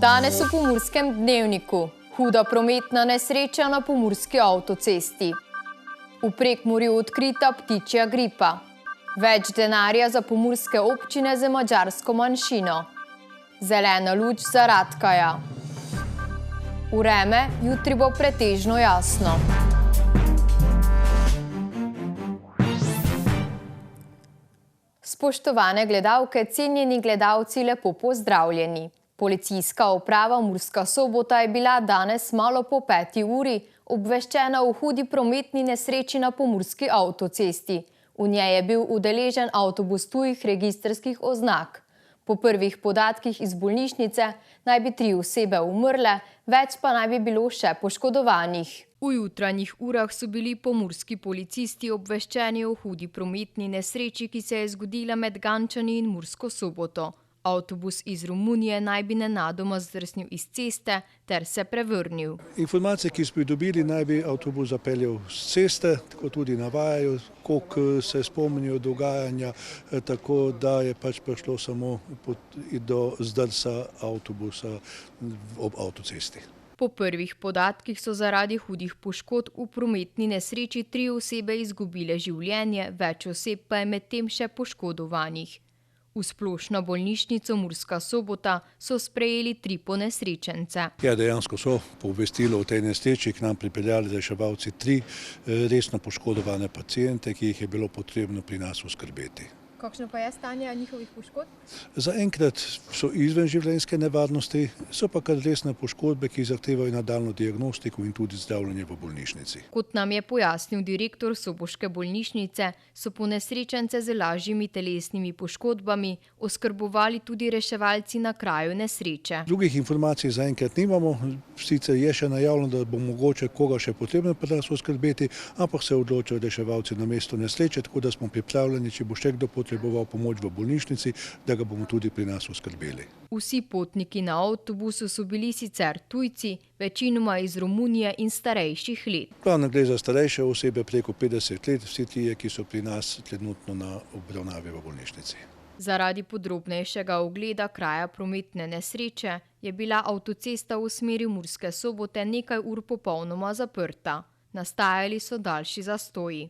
Danes v Pomurskem dnevniku. Huda prometna nesreča na pomurski avtocesti. V Prekmurju odkrita ptičja gripa. Več denarja za pomurske občine za madžarsko manjšino. Zelena luč za Ratkaja. Vreme jutri bo pretežno jasno. Spoštovane gledalke, cenjeni gledalci, lepo pozdravljeni. Policijska uprava Murska Sobota je bila danes malo po 5. uri obveščena o hudi prometni nesreči na pomurski avtocesti. V njej je bil udeležen avtobus tujih registrskih oznak. Po prvih podatkih iz bolnišnice naj bi 3 osebe umrle, več pa naj bi bilo še poškodovanih. V jutranjih urah so bili pomurski policisti obveščeni o hudi prometni nesreči, ki se je zgodila med Gančani in Mursko Soboto. Avtobus iz Romunije naj bi nenadoma zdrsnil iz ceste ter se prevrnil. Informacije, ki smo jih dobili, naj bi avtobus zapeljal s ceste, tako tudi navajajo, koliko se spomnijo dogajanja, tako da je pač prišlo samo do zdrsa avtobusa ob avtocesti. Po prvih podatkih so zaradi hudih poškodb v prometni nesreči 3 osebe izgubile življenje, več oseb pa je medtem še poškodovanih. V splošno bolnišnico Murska Sobota so sprejeli 3 ponesrečence. Ja, dejansko so po obvestilu o tej nesreči k nam pripeljali reševalci 3 resno poškodovane paciente, ki jih je bilo potrebno pri nas oskrbeti. Kakšno pa je stanje njihovih poškodb? Zaenkrat so izven življenjske nevarnosti, so pa kar resne poškodbe, ki zahtevajo nadaljnjo diagnostiko in tudi zdravljenje v bolnišnici. Kot nam je pojasnil direktor soboške bolnišnice, so ponesrečence z lažjimi telesnimi poškodbami oskrbovali tudi reševalci na kraju nesreče. Drugih informacij zaenkrat nimamo, sicer je še najavljeno, da bo mogoče koga še potrebno pri nas oskrbeti, ampak se odločajo reševalci na mesto nesreče, tako da smo pripravljeni, če bo še kdo potreboval pomoč v bolnišnici, da ga bomo tudi pri nas oskrbeli. Vsi potniki na avtobusu so bili sicer tujci, večinoma iz Romunije in starejših let. Glavno gre za starejše osebe preko 50 let, vsi tije, ki so pri nas trenutno na obravnavi v bolnišnici. Zaradi podrobnejšega ogleda kraja prometne nesreče je bila avtocesta v smeri Murske Sobote nekaj ur popolnoma zaprta. Nastajali so daljši zastoji.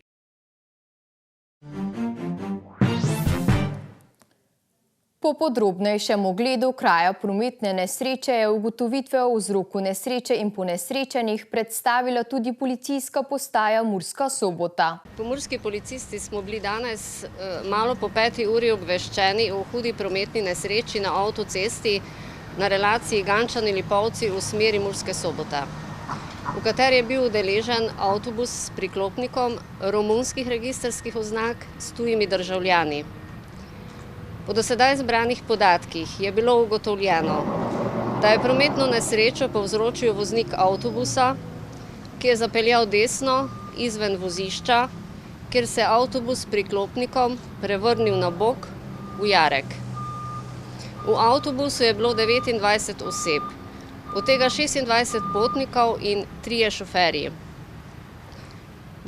Po podrobnejšem ogledu kraja prometne nesreče je ugotovitve o vzroku nesreče in ponesrečenih predstavila tudi policijska postaja Murska Sobota. Pomurski policisti smo bili danes malo po 5. uri obveščeni o hudi prometni nesreči na avtocesti na relaciji Gančani-Lipovci v smeri Murske Sobote, v kateri je bil udeležen avtobus s priklopnikom romunskih registrskih oznak s tujimi državljani. Po do sedaj zbranih podatkih je bilo ugotovljeno, da je prometno nesrečo povzročil voznik avtobusa, ki je zapeljal desno izven vozišča, kjer se je avtobus s priklopnikom prevrnil na bok v jarek. V avtobusu je bilo 29 oseb, od tega 26 potnikov in 3 šoferji.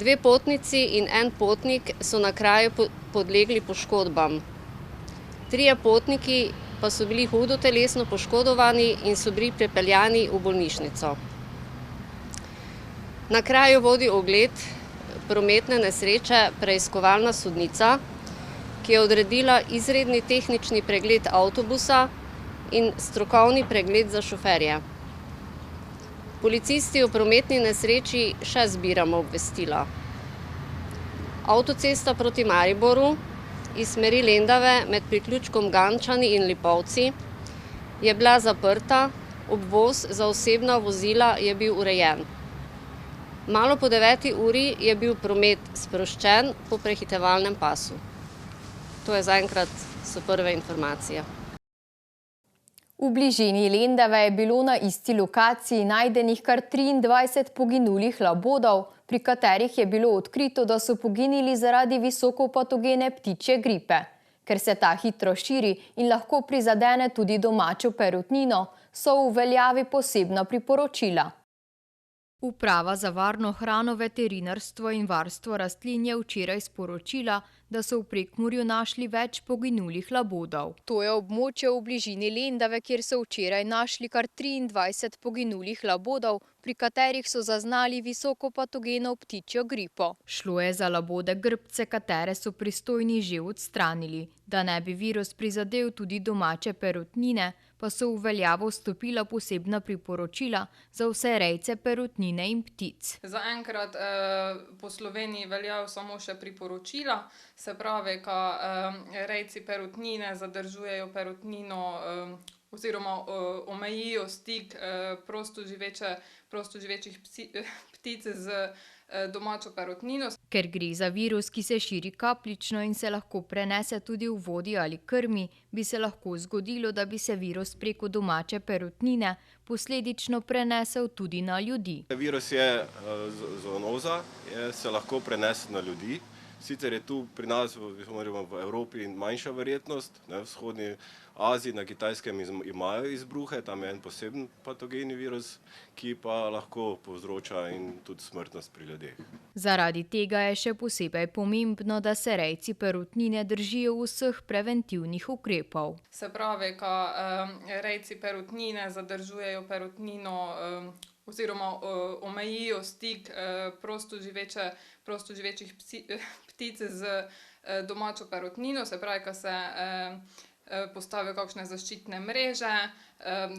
2 potnici in 1 potnik so na kraju podlegli poškodbam. 3 potniki pa so bili hudo telesno poškodovani in so bili prepeljani v bolnišnico. Na kraju vodi ogled prometne nesreče preiskovalna sodnica, ki je odredila izredni tehnični pregled avtobusa in strokovni pregled za šoferje. Policisti o prometni nesreči še zbiramo obvestila. Avtocesta proti Mariboru iz smeri Lendave med priključkom Gančani in Lipovci je bila zaprta, obvoz za osebna vozila je bil urejen. Malo po 9. uri je bil promet sproščen po prehitevalnem pasu. To je zaenkrat so prve informacije. V bližini Lendave je bilo na isti lokaciji najdenih kar 23 poginulih labodov, pri katerih je bilo odkrito, da so poginili zaradi visokopatogene ptičje gripe. Ker se ta hitro širi in lahko prizadene tudi domačo perutnino, so v veljavi posebna priporočila. Uprava za varno hrano, veterinarstvo in varstvo rastlin je včeraj sporočila, da so v Prekmurju našli več poginulih labodov. To je območje v bližini Lendave, kjer so včeraj našli kar 23 poginulih labodov, pri katerih so zaznali visoko patogeno ptičjo gripo. Šlo je za labode grbce, katere so pristojni že odstranili. Da ne bi virus prizadel tudi domače perutnine, pa so v veljavo vstopila posebna priporočila za vse rejce perutnine in ptic. Zaenkrat po Sloveniji veljajo samo še priporočila, se pravi, ko rejci perutnine zadržujejo perutnino oziroma omejijo stik prostoživečih ptic z domačo perutnino. Ker gre za virus, ki se širi kapljično in se lahko prenese tudi v vodi ali krmi, bi se lahko zgodilo, da bi se virus preko domače perutnine posledično prenesel tudi na ljudi. Virus je zoonoza, se lahko prenese na ljudi. Sicer je tu pri nas v Evropi manjša verjetnost, v vzhodni Aziji, na Kitajskem imajo izbruhe, tam je en poseben patogeni virus, ki pa lahko povzroča in tudi smrtnost pri ljudeh. Zaradi tega je še posebej pomembno, da se rejci perutnine držijo vseh preventivnih ukrepov. Se pravi, ko rejci perutnine zadržujejo perutnino oziroma omejijo stik prostoživečih ptic z domačo perutnino, se pravi, ko se postavijo kakšne zaščitne mreže,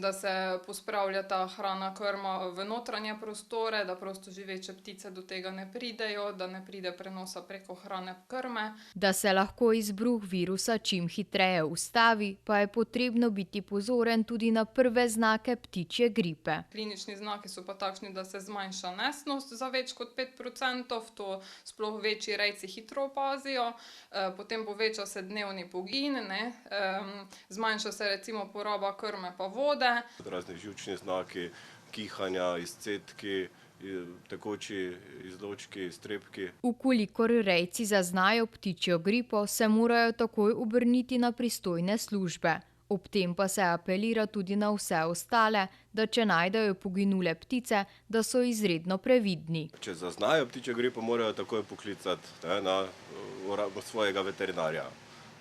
da se pospravlja ta hrana, krma v notranje prostore, da prostoživeče ptice do tega ne pridejo, da ne pride prenosa preko hrane krme. Da se lahko izbruh virusa čim hitreje ustavi, pa je potrebno biti pozoren tudi na prve znake ptičje gripe. Klinični znaki so pa takšni, da se zmanjša nesnost za več kot 5%, to sploh večji rejci hitro opazijo, potem poveča se dnevni pogin, zmanjša se recimo poraba krme pa vode. Razni živčni znaki, kihanja, izcedki, tekoči izločki, iztrebki. Ukolikor rejci zaznajo ptičjo gripo, se morajo takoj obrniti na pristojne službe. Ob tem pa se apelira tudi na vse ostale, da če najdejo poginule ptice, da so izredno previdni. Če zaznajo ptičjo gripo, morajo takoj poklicati na svojega veterinarja.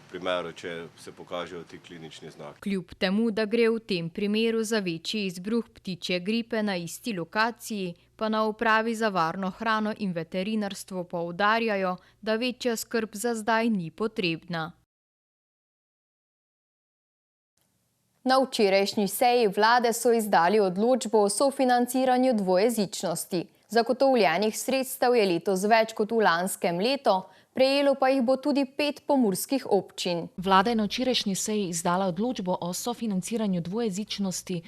V primeru, če se pokažejo ti klinični znaki. Kljub temu, da gre v tem primeru za večji izbruh ptičje gripe na isti lokaciji, pa na upravi za varno hrano in veterinarstvo poudarjajo, da večja skrb za zdaj ni potrebna. Na včerajšnji seji vlade so izdali odločbo o sofinanciranju dvojezičnosti. Zagotovljenih sredstev je letos več kot v lanskem letu, prejelo pa jih bo tudi 5 pomurskih občin. Vlada je na včerajšnji seji izdala odločbo o sofinanciranju dvojezičnosti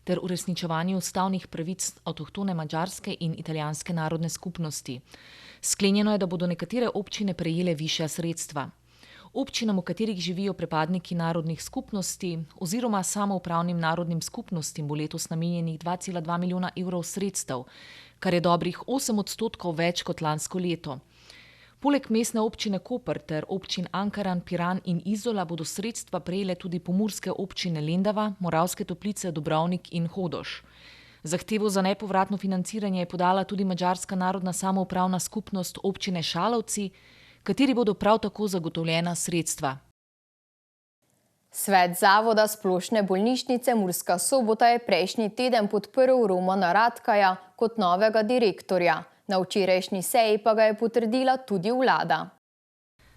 ter uresničevanju ustavnih pravic avtohtone madžarske in italijanske narodne skupnosti. Sklenjeno je, da bodo nekatere občine prejele višja sredstva. Občinam, v katerih živijo pripadniki narodnih skupnosti oziroma samoupravnim narodnim skupnostim, bo letos namenjenih 2,2 milijona evrov sredstev, kar je dobrih 8% več kot lansko leto. Poleg mestne občine Koper ter občin Ankaran, Piran in Izola bodo sredstva prejele tudi pomurske občine Lendava, Moravske Toplice, Dubrovnik in Hodoš. Zahtevo za nepovratno financiranje je podala tudi madžarska narodna samoupravna skupnost občine Šalovci, kateri bodo prav tako zagotovljena sredstva. Svet Zavoda splošne bolnišnice Murska Sobota je prejšnji teden podprl Romana Ratkaja kot novega direktorja. Na včerajšnji seji pa ga je potrdila tudi vlada.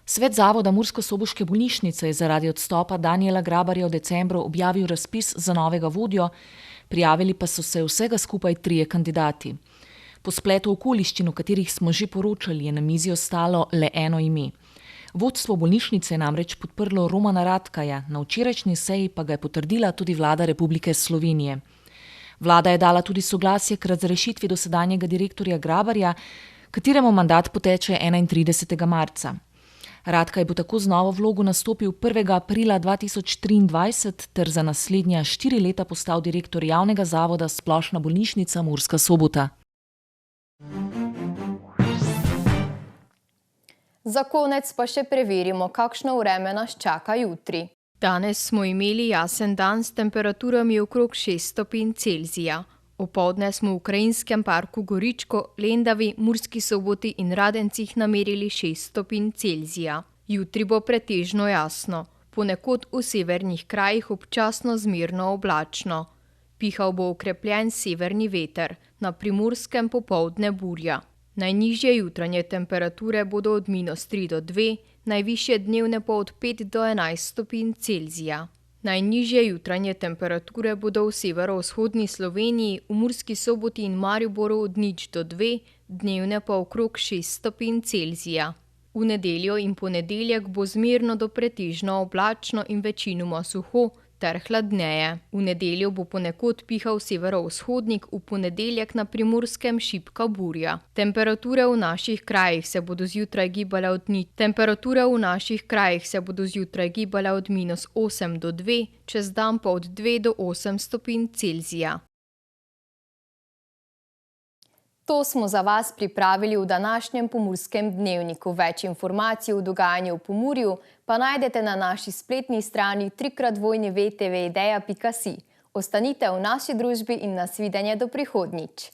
Svet Zavoda Mursko-Soboške bolnišnice je zaradi odstopa Danijela Grabarja v decembru objavil razpis za novega vodjo, prijavili pa so se vsega skupaj 3 kandidati. Po spletu okoliščin, o katerih smo že poročali, je na mizi ostalo le eno ime. Vodstvo bolnišnice je namreč podprlo Romana Ratkaja, na včerajšnji seji pa ga je potrdila tudi vlada Republike Slovenije. Vlada je dala tudi soglasje k razrešitvi dosedanjega direktorja Grabarja, kateremu mandat poteče 31. marca. Ratkaj bo tako z novo vlogo nastopil 1. aprila 2023 ter za naslednja 4 leta postal direktor javnega zavoda Splošna bolnišnica Murska Sobota. Za konec pa še preverimo, kakšno vreme nas čaka jutri. Danes smo imeli jasen dan s temperaturami okrog 6 stopinj Celzija. Opoldne smo v Krajinskem parku Goričko, Lendavi, Murski Soboti in Radencih namerili 6 stopinj Celzija. Jutri bo pretežno jasno, ponekod v severnih krajih občasno zmerno oblačno. Pihal bo okrepljen severni veter, na Primorskem popoldne burja. Najnižje jutranje temperature bodo od -3 do 2, najvišje dnevne pa od 5 do 11 stopinj Celzija. Najnižje jutranje temperature bodo v severovzhodni Sloveniji, v Murski Soboti in Mariboru od 0 do 2, dnevne pa okrog 6 stopinj Celzija. V nedeljo in ponedeljek bo zmerno do pretežno oblačno in večinoma suho ter hladneje. V nedeljo bo ponekod pihal severovzhodnik, v ponedeljek na Primorskem šibka burja. Temperature v naših krajih se bodo zjutraj gibale od -8 do 2, čez dan pa od 2 do 8 stopinj Celzija. To smo za vas pripravili v današnjem Pomurskem dnevniku. Več informacij o dogajanju v Pomurju pa najdete na naši spletni strani www.tvideja.si. Ostanite v naši družbi in nasvidenje do prihodnjič.